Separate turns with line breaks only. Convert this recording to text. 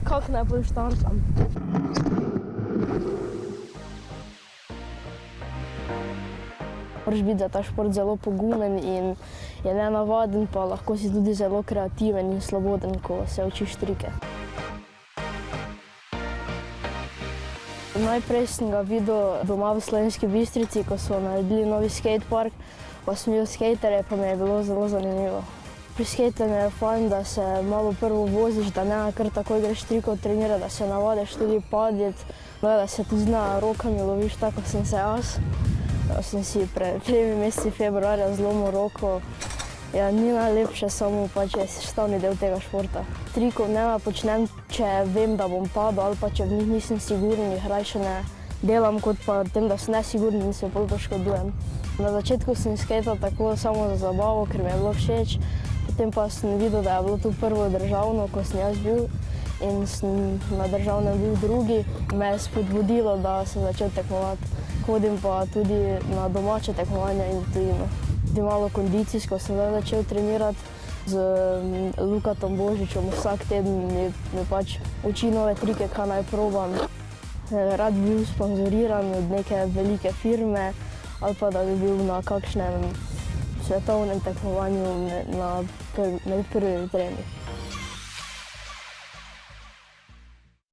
Kako najbolj štartam? Moraš biti za ta šport zelo pogumen in je nenavaden, pa lahko si tudi zelo kreativen in sloboden, ko se učiš trike. Najprej sem ga videl doma v Slovenski Bistrici, ko so naredili novi skatepark, pa sem videl skaterje, pa mi je bilo zelo zanimivo. Pri skatenju je fajn, da se malo prvo voziš, da ne kar tako greš trikov trenirati, da se navadiš tudi padeti, da se tudi z rokami loviš, tako sem se jaz. Sem si pred 3 meseci februarja zlomil roko. Ja, ni najlepše, samo pač je sestavni del tega športa. Trikov ne počnem, če vem, da bom padel, ali pa če v njih nisem siguren, jih rajše ne delam, kot pa tem, da sem nesiguren in se bolj poškodujem. Na začetku sem skatal tako samo za zabavo, ker mi je bilo všeč. Potem pa sem videl, da je bilo to prvo državno, ko sem jaz bil, in sem na državnem bil drugi. Me je spodbudilo, da sem začel tekmovati. Hodim pa tudi na domače tekmovanja in tujino. Tudi malo kondicijsko sem začel trenirati z Lukatom Božičem. Vsak teden mi pač uči nove trike, kaj naj probam. Rad bi bil sponzoriran od neke velike firme ali pa da bi bil na kakšnem svetovnem tekmovanju med prvimi tremi.